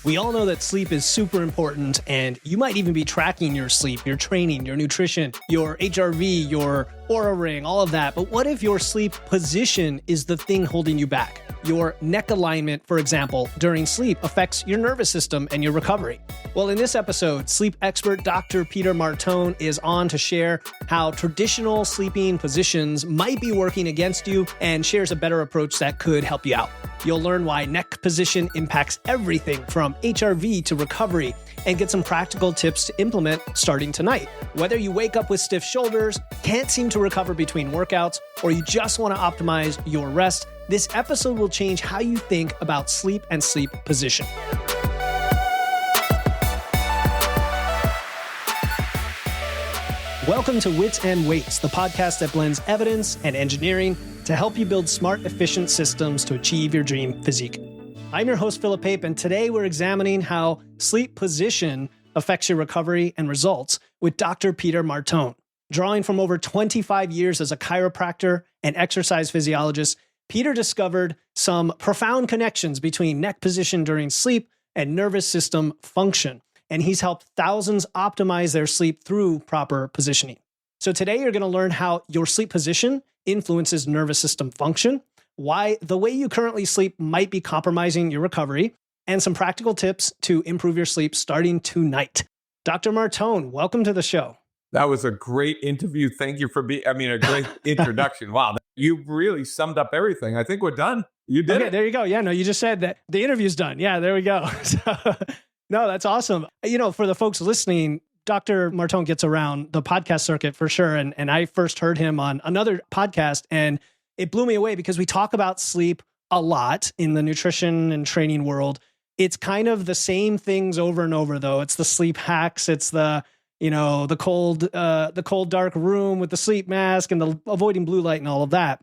We all know that sleep is super important, and you might even be tracking your sleep, your training, your nutrition, your HRV, your Oura Ring, all of that. But what if your sleep position is the thing holding you back? Your neck alignment, for example, during sleep affects your nervous system and your recovery. Well, in this episode, sleep expert Dr. Peter Martone is on to share how traditional sleeping positions might be working against you and shares a better approach that could help you out. You'll learn why neck position impacts everything from HRV to recovery and get some practical tips to implement starting tonight. Whether you wake up with stiff shoulders, can't seem to recover between workouts, or you just want to optimize your rest, this episode will change how you think about sleep and sleep position. Welcome to Wits and Weights, the podcast that blends evidence and engineering to help you build smart, efficient systems to achieve your dream physique. I'm your host, Philip Pape, and today we're examining how sleep position affects your recovery and results with Dr. Peter Martone. Drawing from over 25 years as a chiropractor and exercise physiologist, Peter discovered some profound connections between neck position during sleep and nervous system function, and he's helped thousands optimize their sleep through proper positioning. So today you're going to learn how your sleep position influences nervous system function, why the way you currently sleep might be compromising your recovery, and some practical tips to improve your sleep starting tonight. Dr. Martone, welcome to the show. That was a great interview. Thank you for a great introduction. Wow. You really summed up everything. I think we're done. You did it. There you go. Yeah, no, you just said that the interview's done. Yeah, there we go. No, that's awesome. You know, for the folks listening, Dr. Martone gets around the podcast circuit for sure. And I first heard him on another podcast, and it blew me away because we talk about sleep a lot in the nutrition and training world. It's kind of the same things over and over, though. It's the sleep hacks. It's the cold, dark room with the sleep mask and the avoiding blue light and all of that.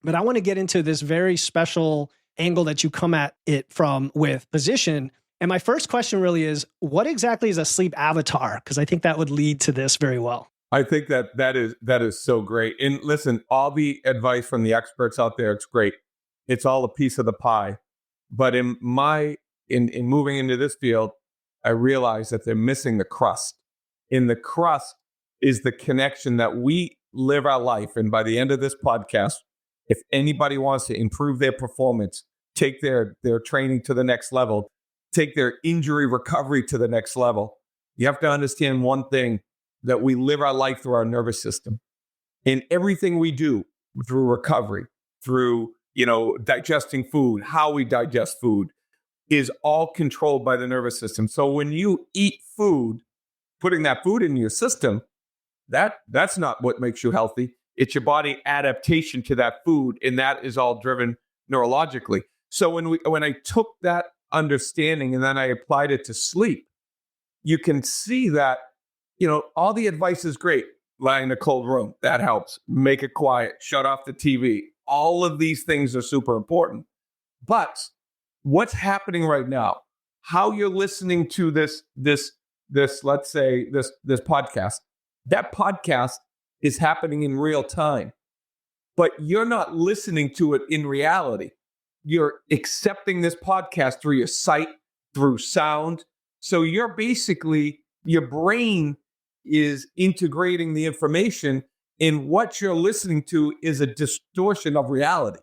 But I want to get into this very special angle that you come at it from with position. And my first question really is, what exactly is a sleep avatar? Because I think that would lead to this very well. I think that is so great. And listen, all the advice from the experts out there, it's great. It's all a piece of the pie. But in moving into this field, I realized that they're missing the crust. And the crust is the connection that we live our life. And by the end of this podcast, if anybody wants to improve their performance, take their training to the next level, take their injury recovery to the next level, you have to understand one thing, that we live our life through our nervous system. And everything we do through recovery, through, digesting food, how we digest food, is all controlled by the nervous system. So when you eat food, putting that food in your system, that's not what makes you healthy. It's your body adaptation to that food, and that is all driven neurologically. So when I took that understanding and then I applied it to sleep, you can see that, all the advice is great. Lie in a cold room, that helps. Make it quiet, shut off the TV. All of these things are super important. But what's happening right now, how you're listening to this let's say this podcast, that podcast is happening in real time, but you're not listening to it in reality. You're accepting this podcast through your sight, through sound. So your brain is integrating the information, and what you're listening to is a distortion of reality.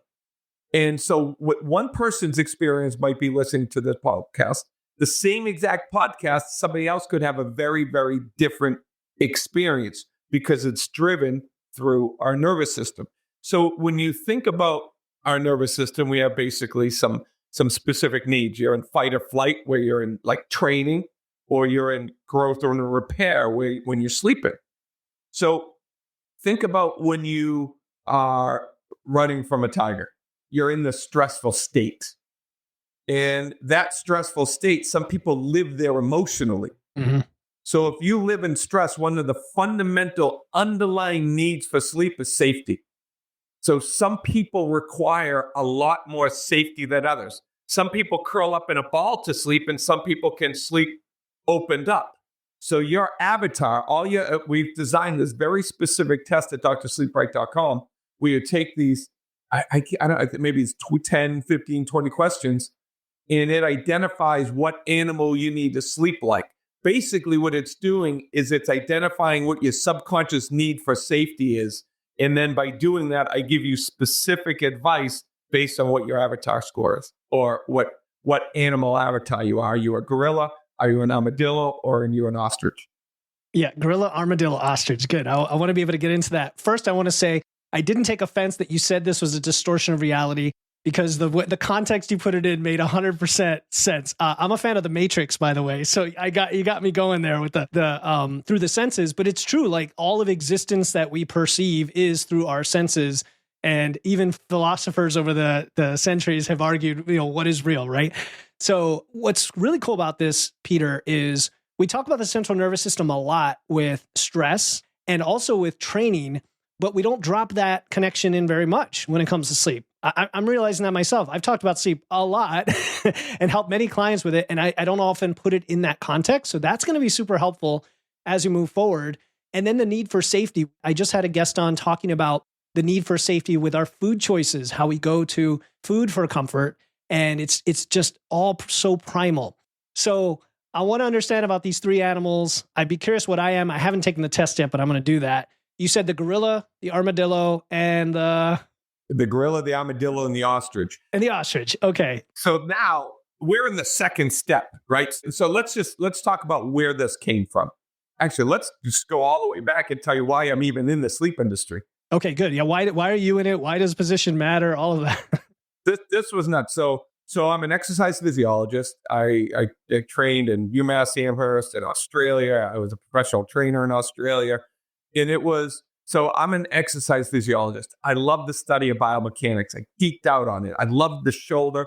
And so what one person's experience might be listening to this podcast, the same exact podcast, somebody else could have a very, very different experience because it's driven through our nervous system. So when you think about our nervous system, we have basically some specific needs. You're in fight or flight, where you're in like training, or you're in growth or in repair, when you're sleeping. So think about when you are running from a tiger. You're in the stressful state. And that stressful state, some people live there emotionally. Mm-hmm. So if you live in stress, one of the fundamental underlying needs for sleep is safety. So some people require a lot more safety than others. Some people curl up in a ball to sleep, and some people can sleep opened up. So your avatar, we've designed this very specific test at drsleepright.com where you take these, I don't know, maybe it's 10, 15, 20 questions, and it identifies what animal you need to sleep like. Basically, what it's doing is it's identifying what your subconscious need for safety is. And then by doing that, I give you specific advice based on what your avatar score is, or what animal avatar you are. Are you a gorilla? Are you an armadillo? Or are you an ostrich? Yeah, gorilla, armadillo, ostrich. Good. I want to be able to get into that. First, I want to say I didn't take offense that you said this was a distortion of reality, because the context you put it in made 100% sense. I'm a fan of The Matrix, by the way, so you got me going there with the through the senses. But it's true, like all of existence that we perceive is through our senses, and even philosophers over the centuries have argued, what is real, right? So what's really cool about this, Peter, is we talk about the central nervous system a lot with stress and also with training, but we don't drop that connection in very much when it comes to sleep. I'm realizing that myself. I've talked about sleep a lot and helped many clients with it, and I don't often put it in that context. So that's going to be super helpful as you move forward. And then the need for safety. I just had a guest on talking about the need for safety with our food choices, how we go to food for comfort, and it's just all so primal. So I want to understand about these three animals. I'd be curious what I am. I haven't taken the test yet, but I'm going to do that. You said the gorilla, the armadillo, and the gorilla, the armadillo, and the ostrich. And the ostrich. Okay. So now we're in the second step, right? So let's talk about where this came from. Actually, let's just go all the way back and tell you why I'm even in the sleep industry. Okay, good. Yeah. Why are you in it? Why does position matter? All of that. This was nuts. So I'm an exercise physiologist. I trained in UMass Amherst in Australia. I was a professional trainer in Australia. And so I'm an exercise physiologist. I love the study of biomechanics. I geeked out on it. I loved the shoulder,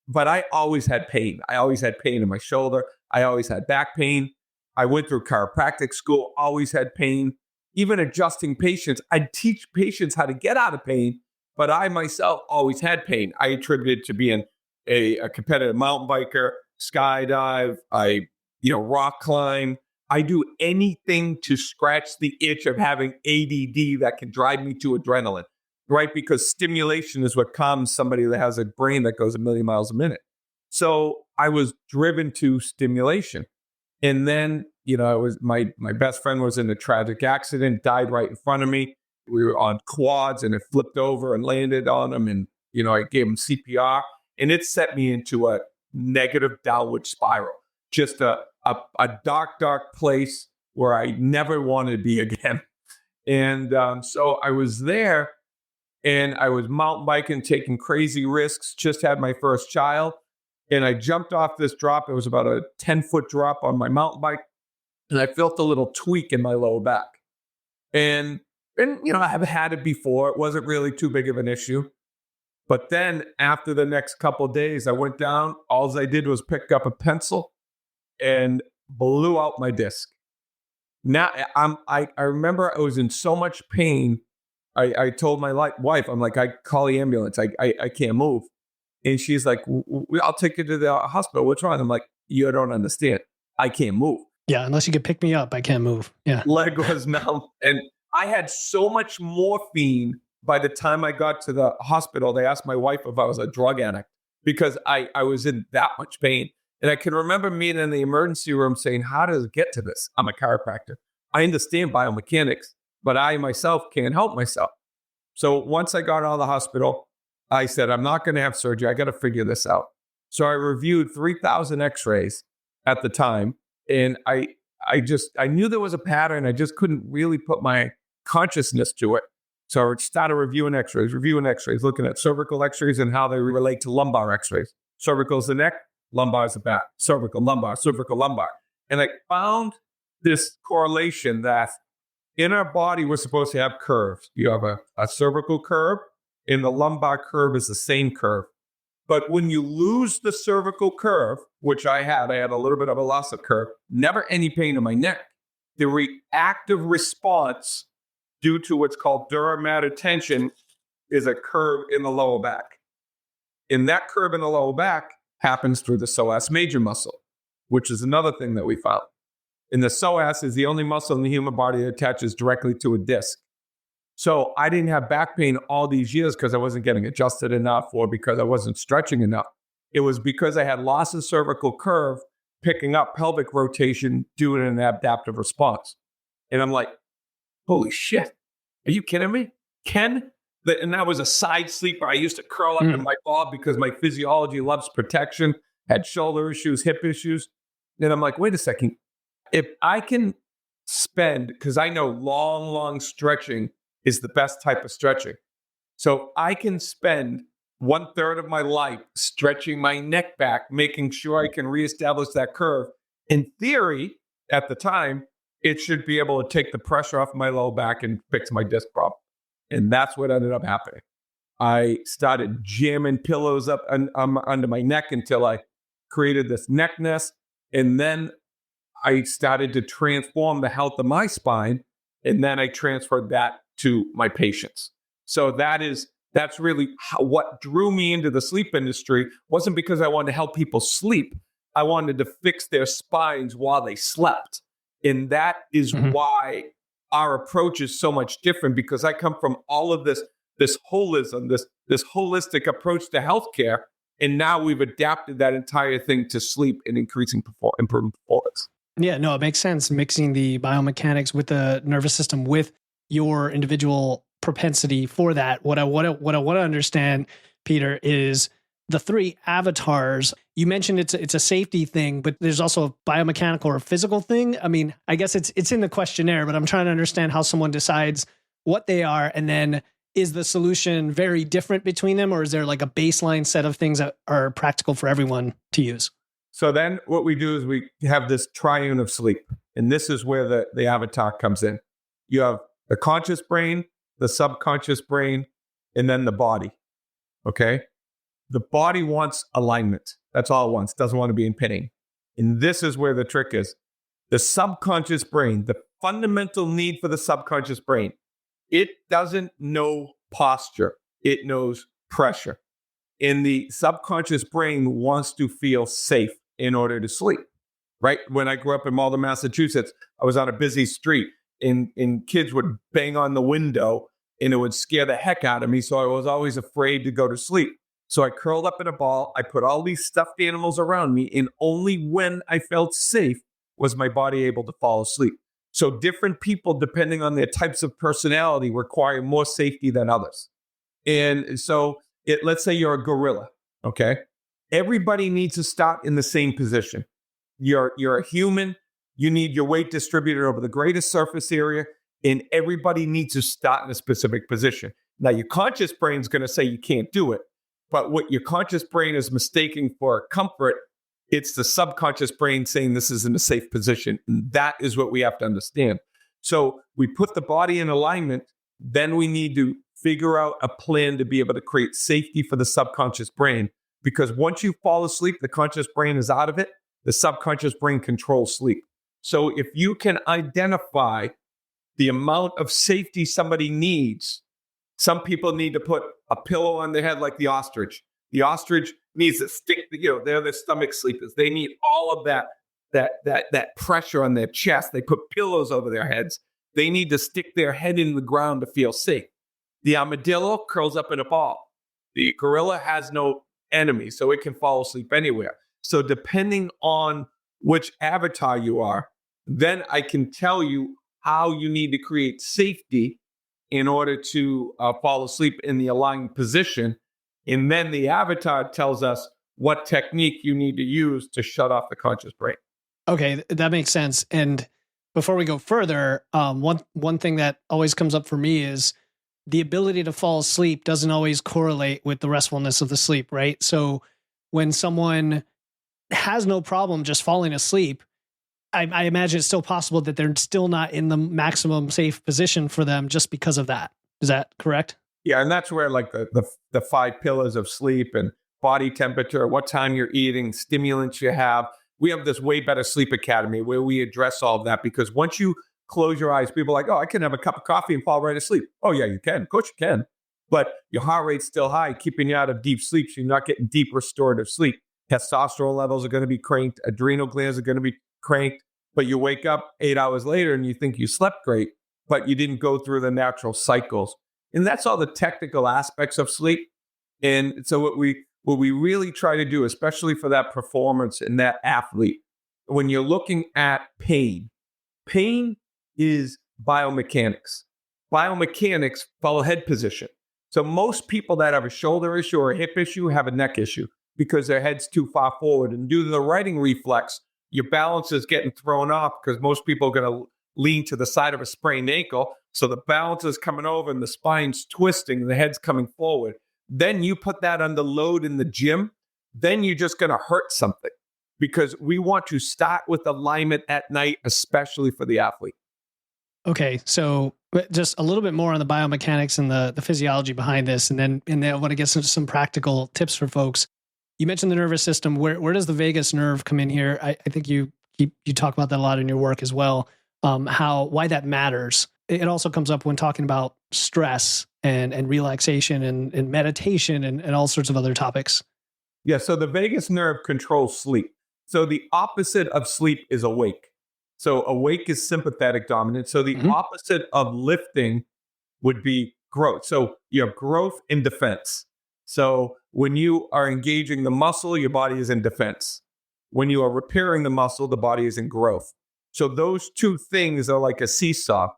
but I always had pain. I always had pain in my shoulder. I always had back pain. I went through chiropractic school, always had pain. Even adjusting patients, I'd teach patients how to get out of pain, but I myself always had pain. I attributed it to being a competitive mountain biker, skydive, I rock climb. I do anything to scratch the itch of having ADD that can drive me to adrenaline, right? Because stimulation is what calms somebody that has a brain that goes 1,000,000 miles a minute. So I was driven to stimulation. And then, I was my best friend was in a tragic accident, died right in front of me. We were on quads and it flipped over and landed on him. And, I gave him CPR, and it set me into a negative downward spiral. Just a dark, dark place where I never wanted to be again. And so I was there, and I was mountain biking, taking crazy risks, just had my first child. And I jumped off this drop. It was about a 10-foot drop on my mountain bike. And I felt a little tweak in my lower back. And I have had it before. It wasn't really too big of an issue. But then after the next couple of days, I went down. All I did was pick up a pencil and blew out my disc. Now I remember I was in so much pain. I told my wife, I'm like, I call the ambulance. I can't move. And she's like, I'll take you to the hospital. What's wrong? I'm like, you don't understand. I can't move. Yeah, unless you could pick me up, I can't move. Yeah. Leg was numb. And I had so much morphine by the time I got to the hospital. They asked my wife if I was a drug addict because I was in that much pain. And I can remember being in the emergency room saying, how does it get to this? I'm a chiropractor. I understand biomechanics, but I myself can't help myself. So once I got out of the hospital, I said, I'm not going to have surgery. I got to figure this out. So I reviewed 3,000 x-rays at the time. And I knew there was a pattern. I just couldn't really put my consciousness to it. So I started reviewing x-rays, looking at cervical x-rays and how they relate to lumbar x-rays. Cervical is the neck, lumbar is the back. Cervical, lumbar. And I found this correlation that in our body, we're supposed to have curves. You have a cervical curve, and the lumbar curve is the same curve. But when you lose the cervical curve, which I had a little bit of a loss of curve, never any pain in my neck. The reactive response due to what's called dura mater tension is a curve in the lower back. And that curve in the lower back happens through the psoas major muscle, which is another thing that we found. And the psoas is the only muscle in the human body that attaches directly to a disc. So I didn't have back pain all these years because I wasn't getting adjusted enough or because I wasn't stretching enough. It was because I had loss of cervical curve, picking up pelvic rotation, doing an adaptive response. And I'm like, holy shit, are you kidding me? And that was a side sleeper. I used to curl up in my ball because my physiology loves protection, had shoulder issues, hip issues. And I'm like, wait a second. If I can spend, because I know long stretching is the best type of stretching. So I can spend 1/3 of my life stretching my neck back, making sure I can reestablish that curve. In theory, at the time, it should be able to take the pressure off my low back and fix my disc problem. And that's what ended up happening. I started jamming pillows up under my neck until I created this neck nest. And then I started to transform the health of my spine. And then I transferred that to my patients. So that's really what drew me into the sleep industry. Wasn't because I wanted to help people sleep. I wanted to fix their spines while they slept. And that is why our approach is so much different, because I come from all of this holism, this holistic approach to healthcare. And now we've adapted that entire thing to sleep and improving performance. Yeah, no, it makes sense. Mixing the biomechanics with the nervous system with your individual propensity for that. What I want to understand, Peter, is the 3 avatars. You mentioned it's a safety thing, but there's also a biomechanical or physical thing. I mean, I guess it's in the questionnaire, but I'm trying to understand how someone decides what they are, and then is the solution very different between them, or is there like a baseline set of things that are practical for everyone to use? So then what we do is we have this triune of sleep. And this is where the avatar comes in. You have the conscious brain, the subconscious brain, and then the body. Okay? The body wants alignment. That's all it wants. Doesn't want to be in pain. And this is where the trick is. The subconscious brain, the fundamental need for the subconscious brain, it doesn't know posture. It knows pressure. And the subconscious brain wants to feel safe in order to sleep, right? When I grew up in Malden, Massachusetts, I was on a busy street and kids would bang on the window and it would scare the heck out of me. So I was always afraid to go to sleep. So I curled up in a ball. I put all these stuffed animals around me, and only when I felt safe was my body able to fall asleep. So different people, depending on their types of personality, require more safety than others. And so let's say you're a gorilla, okay? Everybody needs to start in the same position. You're a human. You need your weight distributed over the greatest surface area, and everybody needs to start in a specific position. Now, your conscious brain is going to say you can't do it, but what your conscious brain is mistaking for comfort, it's the subconscious brain saying this isn't a safe position. And that is what we have to understand. So we put the body in alignment, then we need to figure out a plan to be able to create safety for the subconscious brain. Because once you fall asleep, the conscious brain is out of it. The subconscious brain controls sleep. So if you can identify the amount of safety somebody needs, some people need to put a pillow on their head like the ostrich. The ostrich needs to stick, they're the stomach sleepers. They need all of that pressure on their chest. They put pillows over their heads. They need to stick their head in the ground to feel safe. The armadillo curls up in a ball. The gorilla has no enemy, so it can fall asleep anywhere. So depending on which avatar you are, then I can tell you how you need to create safety in order to fall asleep in the aligned position. And then the avatar tells us what technique you need to use to shut off the conscious brain. Okay, that makes sense. And before we go further, one thing that always comes up for me is the ability to fall asleep doesn't always correlate with the restfulness of the sleep, right? So when someone has no problem just falling asleep, I imagine it's still possible that they're still not in the maximum safe position for them just because of that. Is that correct? Yeah, and that's where like the 5 pillars of sleep and body temperature, what time you're eating, stimulants you have. We have this Way Better Sleep Academy where we address all of that, because once you close your eyes, people are like, oh, I can have a cup of coffee and fall right asleep. Oh, yeah, you can. Of course you can. But your heart rate's still high, keeping you out of deep sleep, so you're not getting deep restorative sleep. Testosterone levels are going to be cranked. Adrenal glands are going to be cranked. But you wake up 8 hours later and you think you slept great, but you didn't go through the natural cycles. And that's all the technical aspects of sleep. And so what we what we really try to do, especially for that performance and that athlete, when you're looking at pain, pain is biomechanics. Biomechanics follow head position. So most people that have a shoulder issue or a hip issue have a neck issue because their head's too far forward. And due to the writing reflex, your balance is getting thrown off because most people are going to lean to the side of a sprained ankle. So the balance is coming over and the spine's twisting and the head's coming forward. Then you put that under load in the gym, then you're just going to hurt something because we want to start with alignment at night, especially for the athlete. Okay, so just a little bit more on the biomechanics and the physiology behind this, and then I want to get some practical tips for folks. You mentioned the nervous system. Where does the vagus nerve come in here? I think you talk about that a lot in your work as well. Why that matters. It also comes up when talking about stress and relaxation and meditation and all sorts of other topics. Yeah, so the vagus nerve controls sleep. So the opposite of sleep is awake. So awake is sympathetic dominant. So the opposite of lifting would be growth. So you have growth in defense. So when you are engaging the muscle, your body is in defense. When you are repairing the muscle, the body is in growth. So those two things are like a seesaw.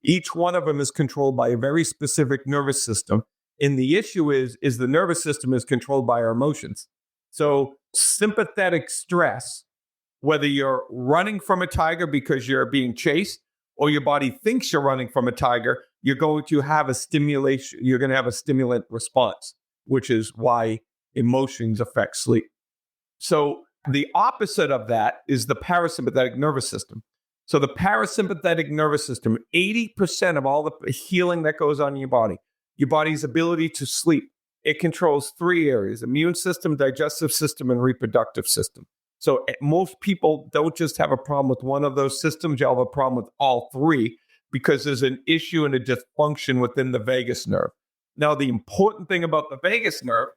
Each one of them is controlled by a very specific nervous system. And the issue is the nervous system is controlled by our emotions. So sympathetic stress, whether you're running from a tiger because you're being chased or your body thinks you're running from a tiger, you're going to have a stimulation. You're going to have a stimulant response, which is why emotions affect sleep. So the opposite of that is the parasympathetic nervous system. So the parasympathetic nervous system, 80% of all the healing that goes on in your body's ability to sleep, it controls three areas: immune system, digestive system, and reproductive system. So most people don't just have a problem with one of those systems, you'll have a problem with all three because there's an issue and a dysfunction within the vagus nerve. Now, the important thing about the vagus nerve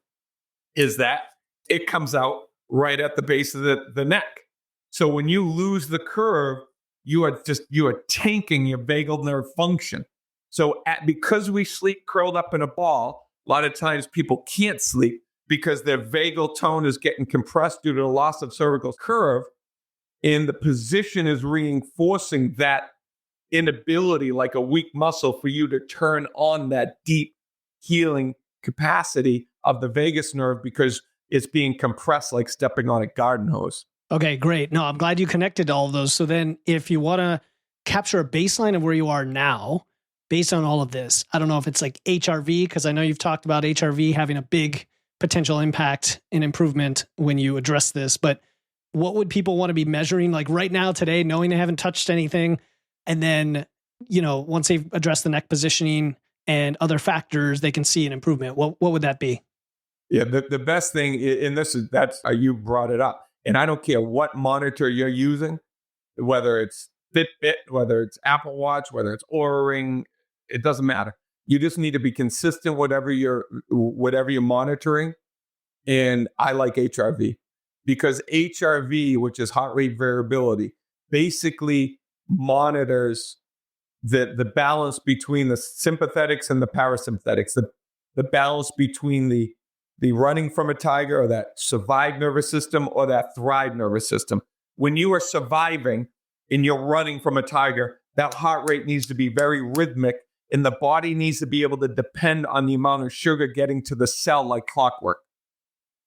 is that it comes out right at the base of the neck. So when you lose the curve, you are tanking your vagal nerve function. So because we sleep curled up in a ball, a lot of times people can't sleep because their vagal tone is getting compressed due to the loss of cervical curve, and the position is reinforcing that inability, like a weak muscle, for you to turn on that deep healing capacity of the vagus nerve because it's being compressed like stepping on a garden hose. Okay, great. No, I'm glad you connected all of those. So then if you want to capture a baseline of where you are now, based on all of this, I don't know if it's like HRV, because I know you've talked about HRV having a big potential impact and improvement when you address this, but what would people want to be measuring like right now today, knowing they haven't touched anything? And then, once they've addressed the neck positioning and other factors, they can see an improvement. What would that be? Yeah, the best thing, and that's you brought it up. And I don't care what monitor you're using, whether it's Fitbit, whether it's Apple Watch, whether it's Oura Ring, it doesn't matter. You just need to be consistent, whatever you're monitoring. And I like HRV because HRV, which is heart rate variability, basically monitors the balance between the sympathetics and the parasympathetics, the balance between the running from a tiger or that survive nervous system or that thrive nervous system. When you are surviving and you're running from a tiger, that heart rate needs to be very rhythmic and the body needs to be able to depend on the amount of sugar getting to the cell like clockwork.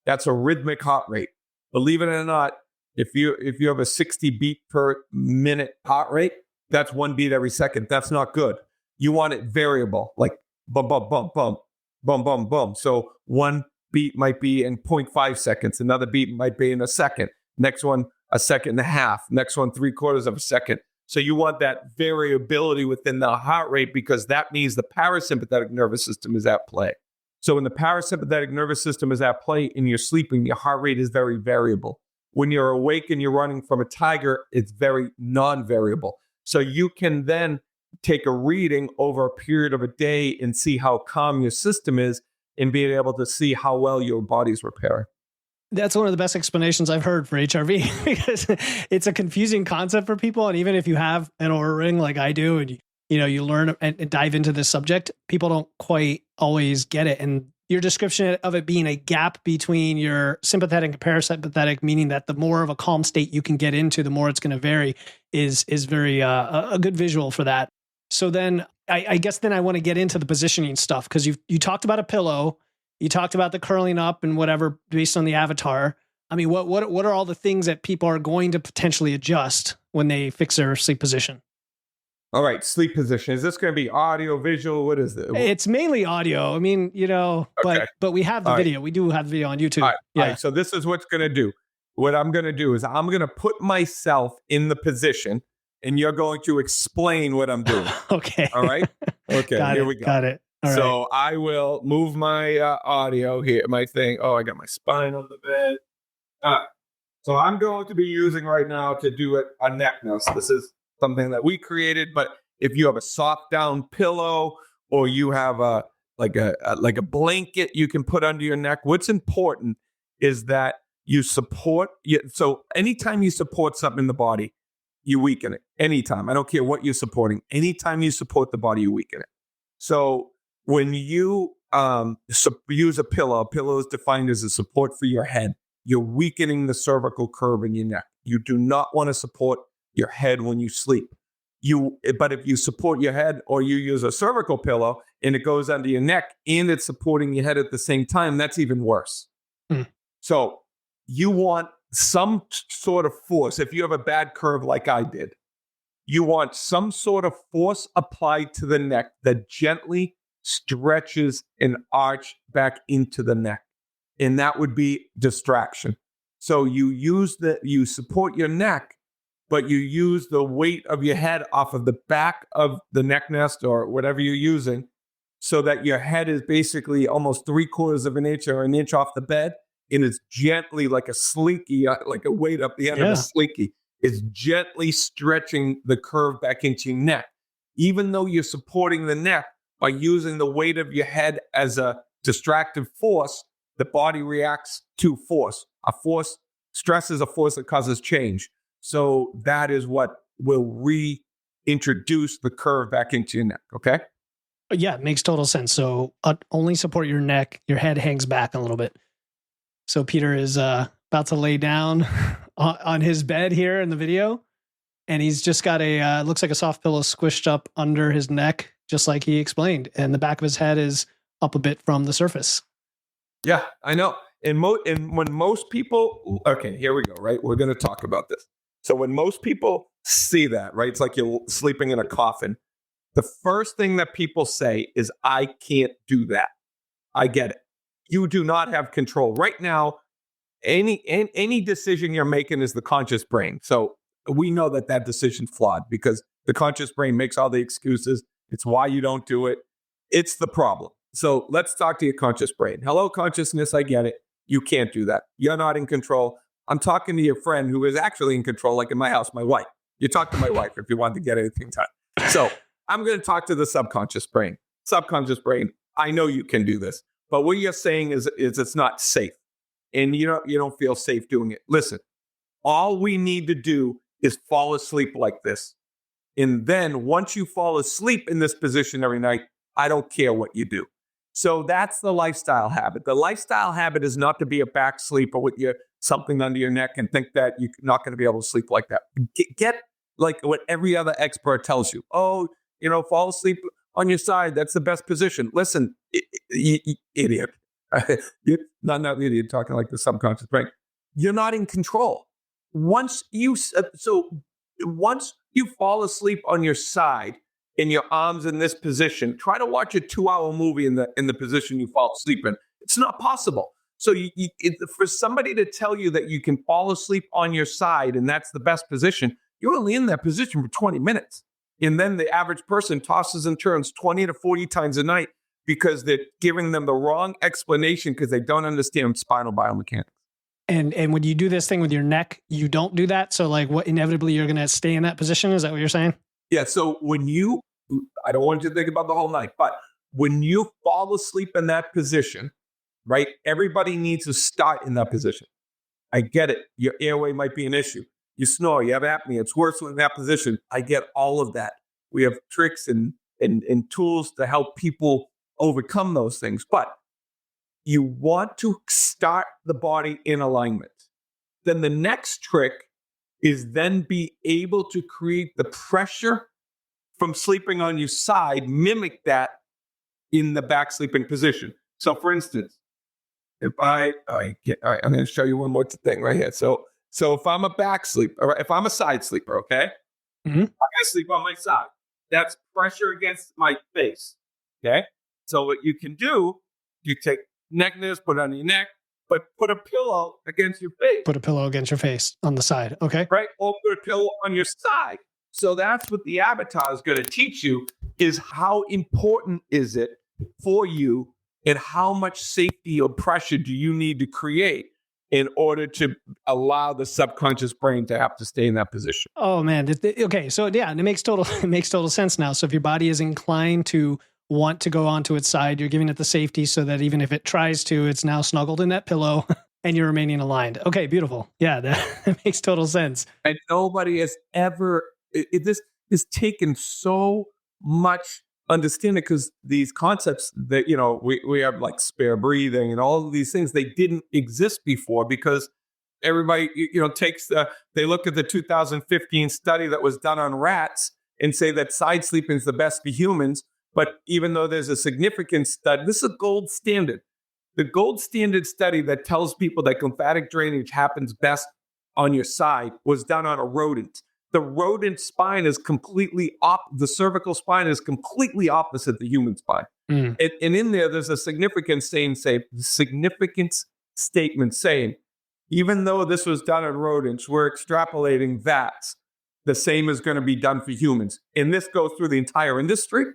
That's a rhythmic heart rate. Believe it or not, if you have a 60 beat per minute heart rate, that's one beat every second. That's not good. You want it variable, like bum, bum, bum, bum, bum, bum, bum. So one beat might be in 0.5 seconds. Another beat might be in a second. Next one, a second and a half. Next one, 3/4 of a second. So you want that variability within the heart rate because that means the parasympathetic nervous system is at play. So when the parasympathetic nervous system is at play and you're sleeping, your heart rate is very variable. When you're awake and you're running from a tiger, it's very non-variable. So you can then take a reading over a period of a day and see how calm your system is and being able to see how well your body's repairing. That's one of the best explanations I've heard for HRV because it's a confusing concept for people. And even if you have an Oura Ring like I do, and you learn and dive into this subject, people don't quite always get it. And your description of it being a gap between your sympathetic and parasympathetic, meaning that the more of a calm state you can get into, the more it's going to vary, is very a good visual for that. So then I guess then I want to get into the positioning stuff, because you talked about a pillow, you talked about the curling up and whatever based on the avatar. I mean, what are all the things that people are going to potentially adjust when they fix their sleep position? All right, sleep position. Is this going to be audio, visual? What is it? It's mainly audio. I mean, Okay. but we have the All right. video. We do have the video on YouTube. All right. Yeah. All right. So this is what's going to do. What I'm going to do is I'm going to put myself in the position, and you're going to explain what I'm doing. Okay. All right. Okay. Here we go. Got it. All right. So I will move my audio here, my thing. Oh, I got my spine on the bed. So I'm going to be using right now to do it a neck nest. This is something that we created, but if you have a soft down pillow or you have a blanket you can put under your neck, what's important is that you support. So anytime you support something in the body, you weaken it. Anytime. I don't care what you're supporting. Anytime you support the body, you weaken it. So when you use a pillow is defined as a support for your head. You're weakening the cervical curve in your neck. You do not want to support your head when you sleep. But if you support your head or you use a cervical pillow and it goes under your neck and it's supporting your head at the same time, that's even worse. So you want some sort of force. If you have a bad curve like I did, you want some sort of force applied to the neck that gently stretches an arch back into the neck. And that would be distraction. So you support your neck, but you use the weight of your head off of the back of the neck nest or whatever you're using, so that your head is basically almost 3/4 of an inch or an inch off the bed. And it's gently like a slinky, like a weight up the end of a slinky. It's gently stretching the curve back into your neck. Even though you're supporting the neck by using the weight of your head as a distractive force, the body reacts to force. Stress is a force that causes change. So that is what will reintroduce the curve back into your neck. Okay. Yeah, it makes total sense. So only support your neck. Your head hangs back a little bit. So Peter is about to lay down on his bed here in the video, and he's just got looks like a soft pillow squished up under his neck, just like he explained. And the back of his head is up a bit from the surface. Yeah, I know. And when most people, okay, here we go, right? We're going to talk about this. So when most people see that, right, it's like you're sleeping in a coffin. The first thing that people say is, I can't do that. I get it. You do not have control. Right now, any decision you're making is the conscious brain. So we know that decision's flawed because the conscious brain makes all the excuses. It's why you don't do it. It's the problem. So let's talk to your conscious brain. Hello, consciousness, I get it. You can't do that. You're not in control. I'm talking to your friend who is actually in control, like in my house, my wife. You talk to my wife if you want to get anything done. So I'm going to talk to the subconscious brain. Subconscious brain, I know you can do this, but what you're saying is it's not safe, and you don't feel safe doing it. Listen, all we need to do is fall asleep like this, and then once you fall asleep in this position every night, I don't care what you do. So that's the lifestyle habit. The lifestyle habit is not to be a back sleeper with something under your neck and think that you're not going to be able to sleep like that. Get like what every other expert tells you. Oh, fall asleep on your side. That's the best position. Listen, you idiot. You're not an idiot talking like the subconscious brain. You're not in control. Once you fall asleep on your side, in your arms in this position, try to watch a 2-hour movie in the position you fall asleep in. It's not possible. So for somebody to tell you that you can fall asleep on your side and that's the best position, you're only in that position for 20 minutes. And then the average person tosses and turns 20 to 40 times a night because they're giving them the wrong explanation because they don't understand spinal biomechanics. And when you do this thing with your neck, you don't do that. So like what inevitably you're going to stay in that position. Is that what you're saying? Yeah. So I don't want you to think about the whole night, but when you fall asleep in that position, right? Everybody needs to start in that position. I get it. Your airway might be an issue. You snore, you have apnea. It's worse in that position. I get all of that. We have tricks and tools to help people overcome those things. But you want to start the body in alignment. Then the next trick is then be able to create the pressure from sleeping on your side, mimic that in the back sleeping position. So for instance, if all right, I'm going to show you one more thing right here. So if I'm a back sleeper, or if I'm a side sleeper, okay, Mm-hmm. I sleep on my side. That's pressure against my face. Okay. So what you can do, you take neck nurse, put it on your neck, but put a pillow against your face. Put a pillow against your face on the side. Okay. Right. Or put a pillow on your side. So that's what the avatar is going to teach you, is how important is it for you and how much safety or pressure do you need to create in order to allow the subconscious brain to have to stay in that position. Oh man. Okay. So yeah, it makes total sense now. So if your body is inclined to want to go onto its side, you're giving it the safety so that even if it tries to, it's now snuggled in that pillow and you're remaining aligned. Okay, beautiful. Yeah, that makes total sense. And nobody has ever, this is taken so much understanding, because these concepts that, we have like spare breathing and all of these things, they didn't exist before, because everybody, they look at the 2015 study that was done on rats and say that side sleeping is the best for humans. But even though there's a significant study, this is a gold standard. The gold standard study that tells people that lymphatic drainage happens best on your side was done on a rodent. The rodent spine is the cervical spine is completely opposite the human spine. Mm. And in there's a significant statement saying, even though this was done on rodents, we're extrapolating that the same is going to be done for humans. And this goes through the entire industry.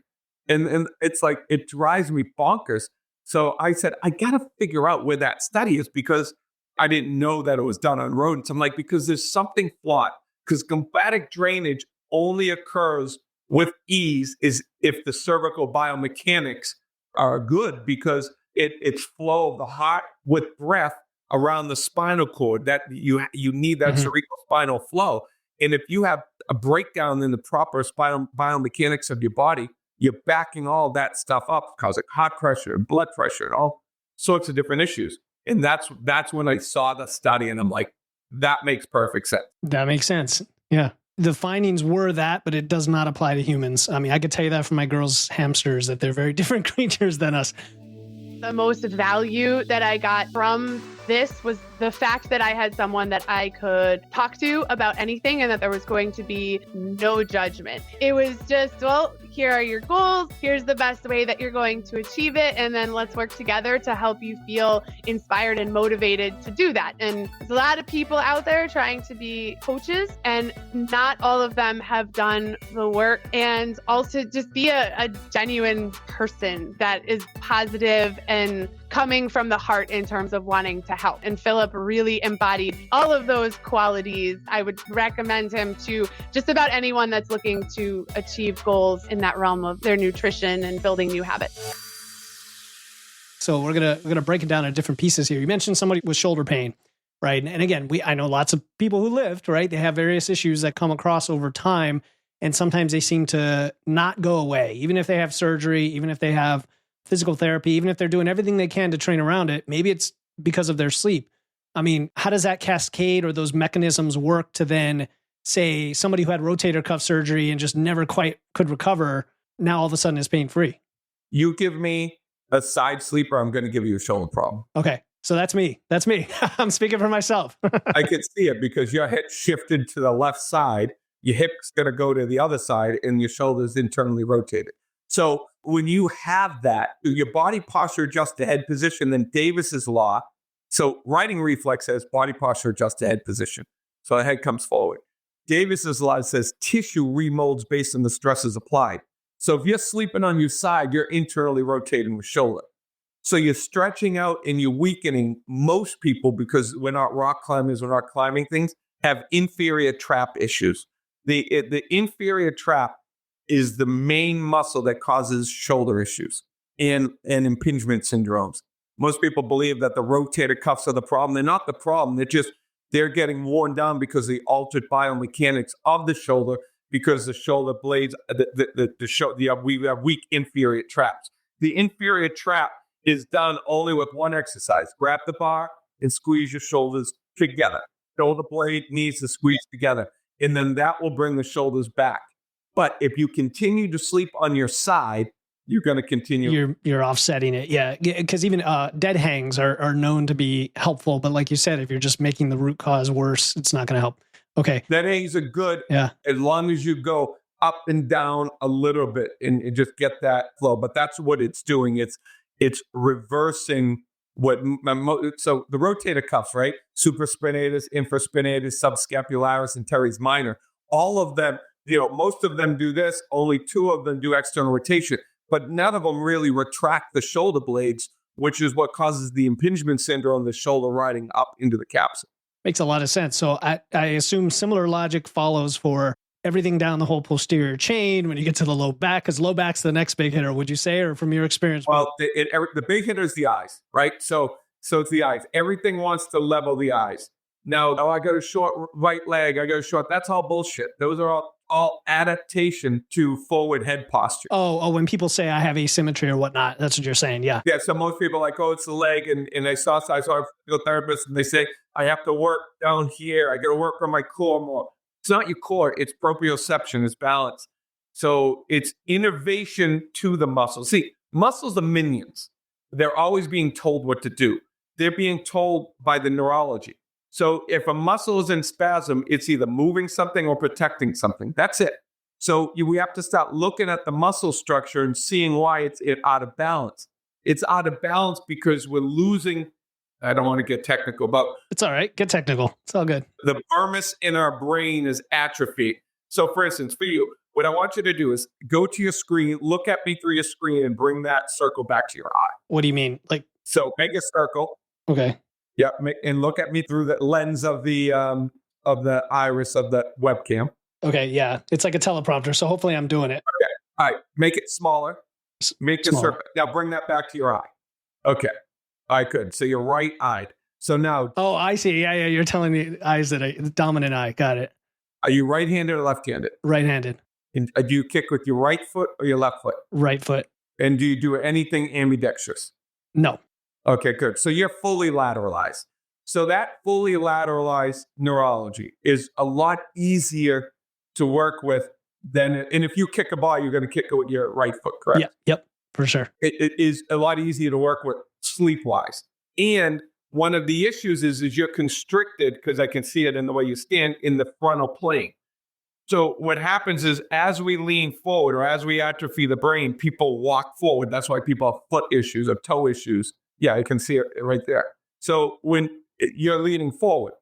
And it's like, it drives me bonkers. So I said, I got to figure out where that study is, because I didn't know that it was done on rodents. I'm like, because there's something flawed, because lymphatic drainage only occurs with ease is if the cervical biomechanics are good, because it's flow of the heart with breath around the spinal cord, that you need that cerebrospinal flow. And if you have a breakdown in the proper spinal biomechanics of your body, you're backing all that stuff up, causing heart pressure, blood pressure, and all sorts of different issues. And that's when I saw the study, and I'm like, that makes perfect sense. That makes sense. Yeah. The findings were that, but it does not apply to humans. I mean, I could tell you that from my girls' hamsters, that they're very different creatures than us. The most value that I got from this was the fact that I had someone that I could talk to about anything, and that there was going to be no judgment. It was just, well, here are your goals. Here's the best way that you're going to achieve it. And then let's work together to help you feel inspired and motivated to do that. And there's a lot of people out there trying to be coaches, and not all of them have done the work. And also just be a genuine person that is positive and coming from the heart in terms of wanting to help. And Philip really embodied all of those qualities. I would recommend him to just about anyone that's looking to achieve goals in that realm of their nutrition and building new habits. So we're gonna break it down into different pieces here. You mentioned somebody with shoulder pain, right? And again, I know lots of people who lived, right? They have various issues that come across over time, and sometimes they seem to not go away, even if they have surgery, even if they have physical therapy, even if they're doing everything they can to train around it. Maybe it's because of their sleep. I mean, how does that cascade or those mechanisms work to then say somebody who had rotator cuff surgery and just never quite could recover, now all of a sudden is pain-free? You give me a side sleeper, I'm going to give you a shoulder problem. Okay. So that's me. I'm speaking for myself. I could see it, because your head shifted to the left side, your hip's going to go to the other side, and your shoulder's internally rotated. So when you have that, your body posture adjusts to head position, then Davis's law. So writing reflex says body posture adjusts to head position. So the head comes forward. Davis's law says tissue remolds based on the stresses applied. So if you're sleeping on your side, you're internally rotating with shoulder. So you're stretching out and you're weakening. Most people, because we're not rock climbers, we're not climbing things, have inferior trap issues. The inferior trap is the main muscle that causes shoulder issues and impingement syndromes. Most people believe that the rotator cuffs are the problem. They're not the problem. They're getting worn down because of the altered biomechanics of the shoulder, because the shoulder blades, we have weak inferior traps. The inferior trap is done only with one exercise. Grab the bar and squeeze your shoulders together. Shoulder blade needs to squeeze together. And then that will bring the shoulders back. But if you continue to sleep on your side, you're going to continue. You're offsetting it. Yeah. Because even dead hangs are known to be helpful. But like you said, if you're just making the root cause worse, it's not going to help. Okay. Dead hangs are good Yeah. as long as you go up and down a little bit and just get that flow. But that's what it's doing. It's reversing so the rotator cuffs, right? Supraspinatus, infraspinatus, subscapularis, and teres minor. All of them, most of them do this. Only 2 of them do external rotation, but none of them really retract the shoulder blades, which is what causes the impingement syndrome, the shoulder riding up into the capsule. Makes a lot of sense. So I assume similar logic follows for everything down the whole posterior chain when you get to the low back, because low back's the next big hitter, would you say, or from your experience? Well, the big hitter is the eyes, right? So it's the eyes. Everything wants to level the eyes. Now, I got a short right leg. That's all bullshit. Those are all adaptation to forward head posture. Oh, when people say I have asymmetry or whatnot, that's what you're saying. Yeah. Yeah. So most people are like, it's the leg. And I saw a physical therapist and they say, I have to work down here. I got to work on my core more. It's not your core. It's proprioception. It's balance. So it's innervation to the muscle. See, muscles are minions. They're always being told what to do. They're being told by the neurology. So if a muscle is in spasm, it's either moving something or protecting something. That's it. So we have to start looking at the muscle structure and seeing why it's out of balance. It's out of balance because we're losing. I don't want to get technical, but it's all right. Get technical. It's all good. The vermis in our brain is atrophied. So for instance, for you, what I want you to do is go to your screen, look at me through your screen and bring that circle back to your eye. What do you mean? So make a circle. Okay. Yeah. And look at me through the lens of the iris of the webcam. Okay. Yeah. It's like a teleprompter. So hopefully I'm doing it. Okay. All right. Make it smaller. Make a circle. Now bring that back to your eye. Okay. I could. So you're right-eyed. So now. Oh, I see. Yeah. You're telling the eyes that the dominant eye. Got it. Are you right-handed or left-handed? Right-handed. And do you kick with your right foot or your left foot? Right foot. And do you do anything ambidextrous? No. Okay, good. So you're fully lateralized. So that fully lateralized neurology is a lot easier to work with and if you kick a ball, you're going to kick it with your right foot, correct? Yeah. Yep. For sure. It is a lot easier to work with sleep-wise. And one of the issues is you're constricted, because I can see it in the way you stand, in the frontal plane. So what happens is as we lean forward or as we atrophy the brain, people walk forward. That's why people have foot issues or toe issues. Yeah, I can see it right there. So when you're leaning forward.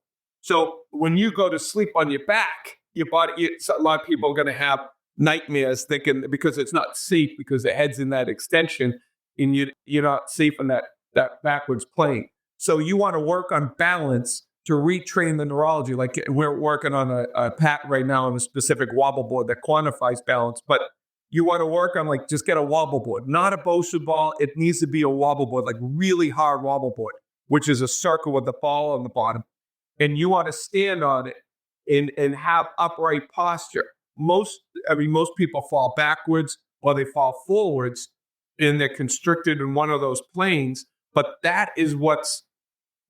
So when you go to sleep on your back, your body, a lot of people are going to have nightmares thinking because it's not safe because the head's in that extension and you're not safe in that backwards plane. So you want to work on balance to retrain the neurology. Like we're working on a patent right now on a specific wobble board that quantifies balance, but you want to work on just get a wobble board, not a Bosu ball. It needs to be a wobble board, like really hard wobble board, which is a circle with the ball on the bottom. And you want to stand on it and have upright posture. Most people fall backwards or they fall forwards and they're constricted in one of those planes, but that is what's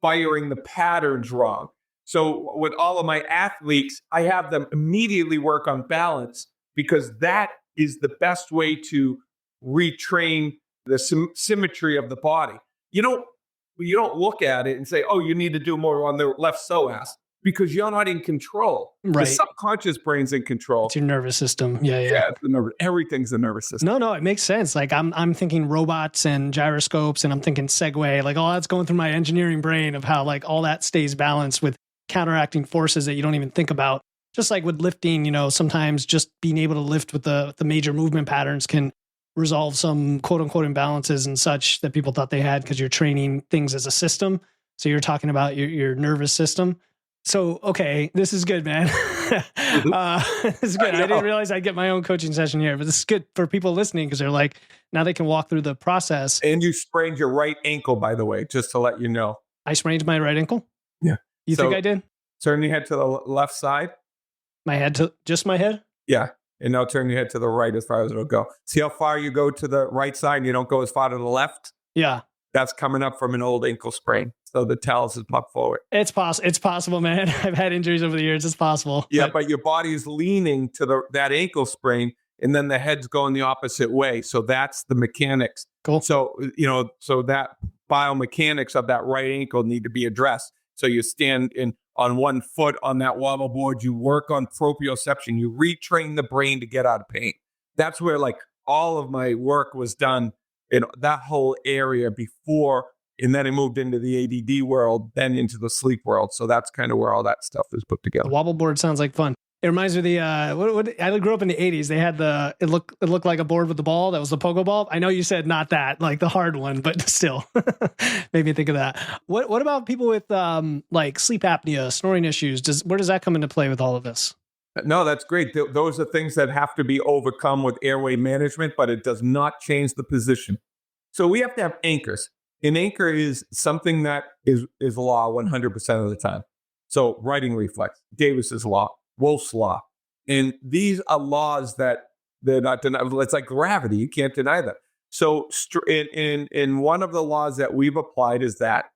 firing the patterns wrong. So with all of my athletes, I have them immediately work on balance because that is the best way to retrain the symmetry of the body. You don't look at it and say, oh, you need to do more on the left psoas because you're not in control. Right. The subconscious brain's in control. It's your nervous system. Yeah. It's the nervous. Everything's the nervous system. No, it makes sense. Like I'm thinking robots and gyroscopes and I'm thinking Segway, like all that's going through my engineering brain of how like all that stays balanced with counteracting forces that you don't even think about. Just like with lifting, sometimes just being able to lift with the major movement patterns can resolve some quote unquote imbalances and such that people thought they had because you're training things as a system. So you're talking about your nervous system. So, okay, this is good, man. This is good. I didn't realize I'd get my own coaching session here, but this is good for people listening because they're like, now they can walk through the process. And you sprained your right ankle, by the way, just to let you know. I sprained my right ankle? Yeah. You think I did? Turn your head to the left side. My head just my head? Yeah. And now turn your head to the right as far as it'll go. See how far you go to the right side and you don't go as far to the left? Yeah. That's coming up from an old ankle sprain. So the talus is popped forward. It's possible, man. I've had injuries over the years. It's possible. Yeah, but your body is leaning to that ankle sprain, and then the head's going the opposite way. So that's the mechanics. Cool. So, so that biomechanics of that right ankle need to be addressed. So you stand on one foot on that wobble board, you work on proprioception, you retrain the brain to get out of pain. That's where like all of my work was done in that whole area before. And then I moved into the ADD world, then into the sleep world. So that's kind of where all that stuff is put together. The wobble board sounds like fun. It reminds me of the I grew up in the 80s. They had it looked like a board with the ball. That was the pogo ball. I know you said not that, like the hard one, but still made me think of that. What about people with like sleep apnea, snoring issues? Where does that come into play with all of this? No, that's great. Those are things that have to be overcome with airway management, but it does not change the position. So we have to have anchors. An anchor is something that is law 100% of the time. So writing reflex, Davis's law, Wolff's law. And these are laws that they're not deniable. It's like gravity. You can't deny that. So in one of the laws that we've applied is that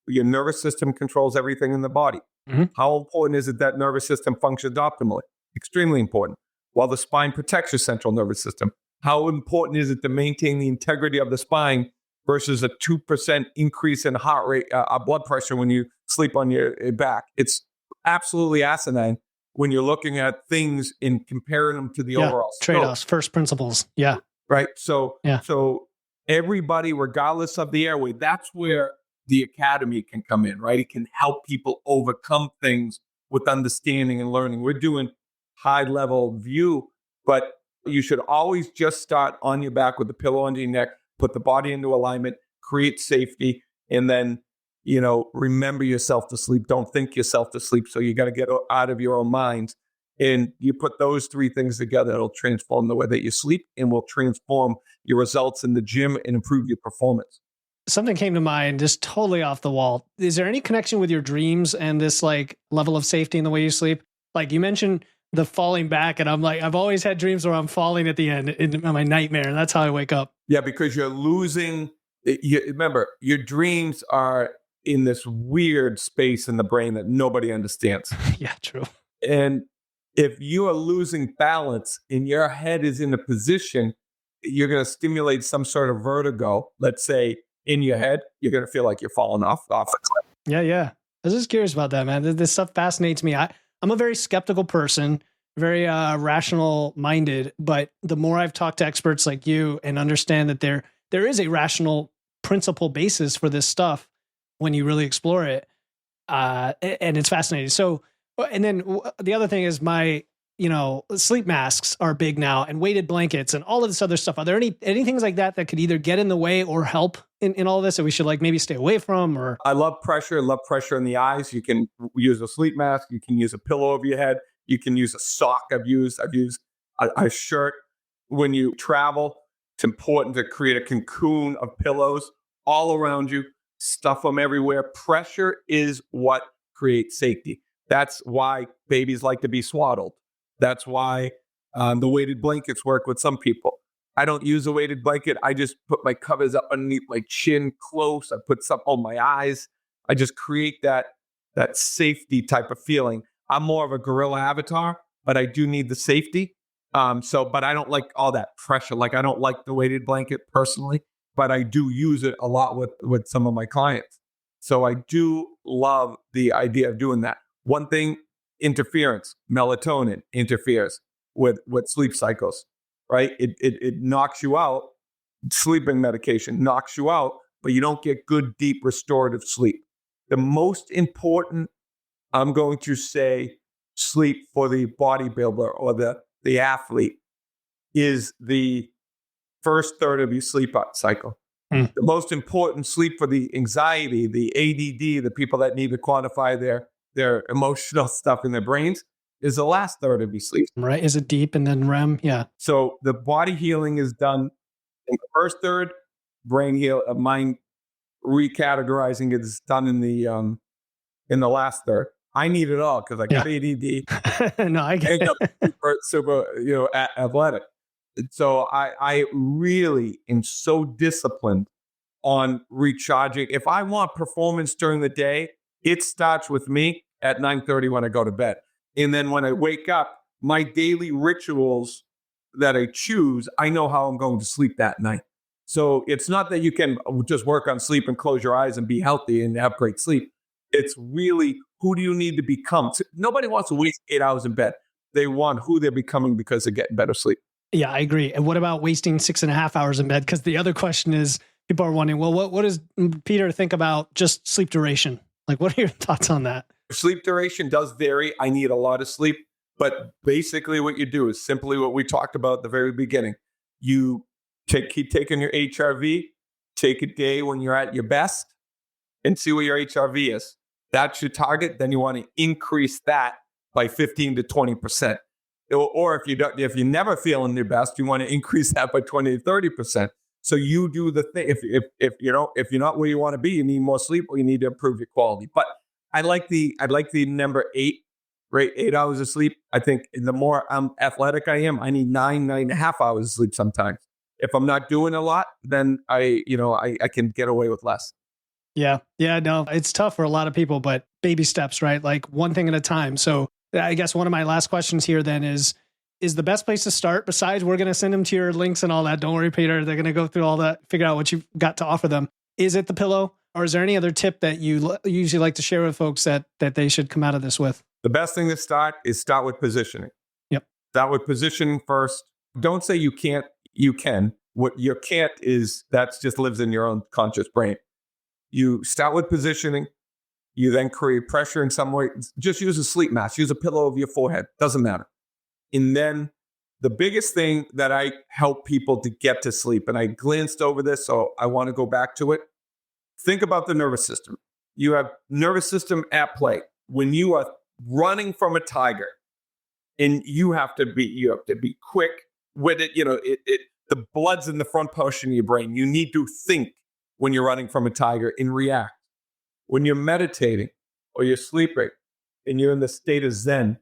your nervous system controls everything in the body. Mm-hmm. How important is it that nervous system functions optimally? Extremely important. While the spine protects your central nervous system, how important is it to maintain the integrity of the spine versus a 2% increase in heart rate, blood pressure when you sleep on your back? It's absolutely asinine when you're looking at things and comparing them to the overall trade-offs, first principles. Yeah. Right. So everybody, regardless of the airway, that's where the academy can come in, right? It can help people overcome things with understanding and learning. We're doing high level view, but you should always just start on your back with the pillow under your neck, put the body into alignment, create safety, and then, remember yourself to sleep. Don't think yourself to sleep. So you got to get out of your own mind. And you put those three things together, it'll transform the way that you sleep and will transform your results in the gym and improve your performance. Something came to mind, just totally off the wall. Is there any connection with your dreams and this like level of safety in the way you sleep? Like you mentioned the falling back, and I'm like, I've always had dreams where I'm falling at the end in my nightmare. And that's how I wake up. Yeah, because you're losing. Remember, your dreams are in this weird space in the brain that nobody understands. Yeah, true. And if you are losing balance and your head is in a position, you're going to stimulate some sort of vertigo, let's say in your head, you're going to feel like you're falling off the cliff. Yeah. I was just curious about that, man. This stuff fascinates me. I'm a very skeptical person, very rational minded, but the more I've talked to experts like you and understand that there is a rational principle basis for this stuff when you really explore it. And it's fascinating. So, and then the other thing is my, sleep masks are big now, and weighted blankets and all of this other stuff. Are there any things like that could either get in the way or help in all of this that we should like maybe stay away from? Or I love pressure in the eyes. You can use a sleep mask. You can use a pillow over your head. You can use a sock. I've used a shirt. When you travel, it's important to create a cocoon of pillows all around you. Stuff them everywhere. Pressure is what creates safety. That's why babies like to be swaddled. That's why the weighted blankets work with some people. I don't use a weighted blanket. I just put my covers up underneath my chin close. I put some on my eyes. I just create that safety type of feeling. I'm more of a gorilla avatar, but I do need the safety. But I don't like all that pressure. Like I don't like the weighted blanket personally, but I do use it a lot with some of my clients. So I do love the idea of doing that. One thing, interference, melatonin interferes with sleep cycles, right? It knocks you out. Sleeping medication knocks you out, but you don't get good, deep, restorative sleep. The most important, I'm going to say, sleep for the bodybuilder or the athlete is the first third of your sleep cycle. The most important sleep for the anxiety, the ADD, the people that need to quantify their emotional stuff in their brains is the last third of your sleep. Right. Is it deep and then REM? Yeah. So the body healing is done in the first third, mind recategorizing is done in the last third. I need it all because I got ADD. No, I get it. Super, athletic. So I really am so disciplined on recharging. If I want performance during the day, it starts with me at 9:30 when I go to bed. And then when I wake up, my daily rituals that I choose, I know how I'm going to sleep that night. So it's not that you can just work on sleep and close your eyes and be healthy and have great sleep. It's really, who do you need to become? Nobody wants to waste 8 hours in bed. They want who they're becoming because they're getting better sleep. Yeah, I agree. And what about wasting 6.5 hours in bed? Because the other question is, people are wondering, well, what does Peter think about just sleep duration? Like, what are your thoughts on that? Sleep duration does vary. I need a lot of sleep. But basically what you do is simply what we talked about at the very beginning. You keep taking your HRV, take a day when you're at your best, and see what your HRV is. That's your target. Then you want to increase that by 15 to 20%. Or if you're never feeling your best, you want to increase that by 20 to 30%. So you do the thing. If you're not where you want to be, you need more sleep, or you need to improve your quality. But I like the number 8, right? 8 hours of sleep. I think the more athletic I am, I need 9.5 hours of sleep sometimes. If I'm not doing a lot, then I can get away with less. Yeah. No, it's tough for a lot of people, but baby steps, right? Like one thing at a time. So I guess one of my last questions here then is the best place to start, besides we're going to send them to your links and all that. Don't worry, Peter. They're going to go through all that, figure out what you've got to offer them. Is it the pillow? Or is there any other tip that you usually like to share with folks that they should come out of this with? The best thing to start with positioning. Yep. Start with positioning first. Don't say you can't, you can. What you can't is, that just lives in your own conscious brain. You start with positioning. You then create pressure in some way. Just use a sleep mask. Use a pillow over your forehead. Doesn't matter. And then the biggest thing that I help people to get to sleep, and I glanced over this, so I want to go back to it. Think about the nervous system. You have nervous system at play. When you are running from a tiger, and you have to be quick with it. The blood's in the front portion of your brain. You need to think when you're running from a tiger and react. When you're meditating or you're sleeping and you're in the state of Zen,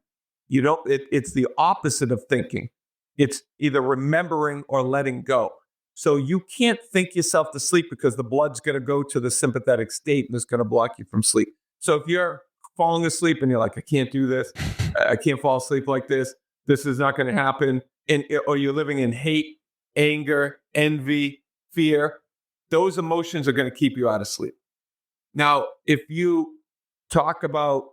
it's the opposite of thinking. It's either remembering or letting go. So you can't think yourself to sleep because the blood's going to go to the sympathetic state and it's going to block you from sleep. So if you're falling asleep and you're like, I can't do this, I can't fall asleep like this, this is not going to happen, or you're living in hate, anger, envy, fear, those emotions are going to keep you out of sleep. Now, if you talk about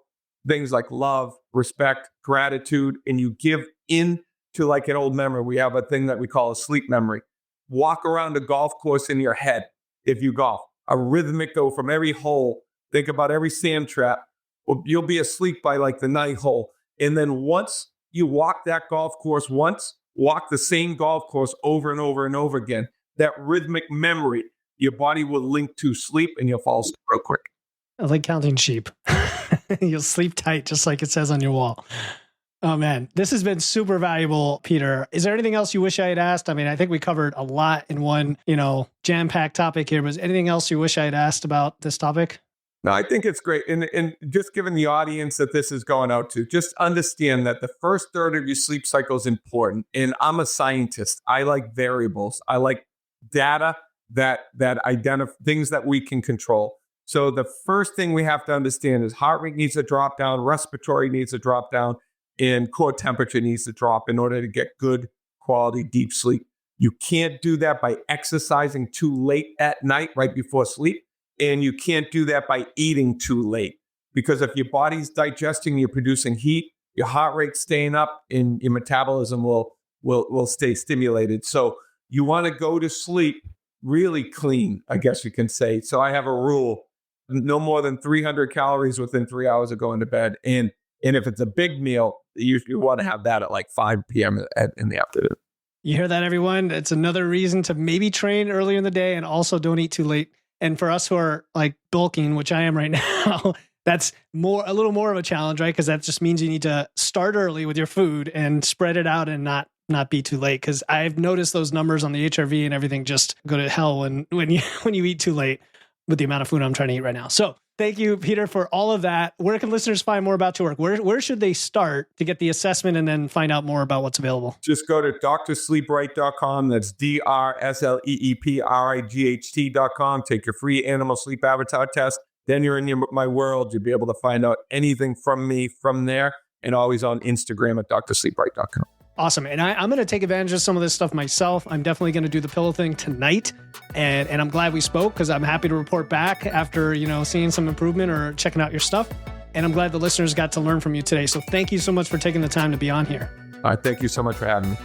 things like love, respect, gratitude, and you give in to like an old memory, we have a thing that we call a sleep memory. Walk around a golf course in your head if you golf. A rhythmic go from every hole. Think about every sand trap. Well, you'll be asleep by like the 9th hole. And then once you walk that golf course once, walk the same golf course over and over and over again. That rhythmic memory, your body will link to sleep and you'll fall asleep real quick. I like counting sheep. You'll sleep tight, just like it says on your wall. Oh man, this has been super valuable, Peter. Is there anything else you wish I had asked? I mean, I think we covered a lot in one, jam-packed topic here. Was anything else you wish I had asked about this topic? No, I think it's great. And just given the audience that this is going out to, just understand that the first third of your sleep cycle is important. And I'm a scientist. I like variables. I like data that identify things that we can control. So the first thing we have to understand is heart rate needs to drop down, respiratory needs to drop down, and core temperature needs to drop in order to get good quality deep sleep. You can't do that by exercising too late at night right before sleep. And you can't do that by eating too late, because if your body's digesting, you're producing heat, your heart rate's staying up, and your metabolism will stay stimulated. So you want to go to sleep really clean, I guess you can say. So I have a rule: no more than 300 calories within 3 hours of going to bed. And if it's a big meal, you want to have that at like 5 p.m. in the afternoon. You hear that, everyone? It's another reason to maybe train earlier in the day, and also don't eat too late. And for us who are like bulking, which I am right now, that's a little more of a challenge, right? Because that just means you need to start early with your food and spread it out and not be too late. Because I've noticed those numbers on the HRV and everything just go to hell when you eat too late with the amount of food I'm trying to eat right now. So Thank you, Peter, for all of that. Where can listeners find more about your work? Where should they start to get the assessment and then find out more about what's available? Just go to drsleepright.com. That's DRSLEEPRIGHT.com. Take your free animal sleep avatar test. Then you're in my world. You'll be able to find out anything from me from there, and always on Instagram at drsleepright.com. Awesome. And I'm going to take advantage of some of this stuff myself. I'm definitely going to do the pillow thing tonight. And I'm glad we spoke, because I'm happy to report back after, seeing some improvement or checking out your stuff. And I'm glad the listeners got to learn from you today. So thank you so much for taking the time to be on here. All right. Thank you so much for having me.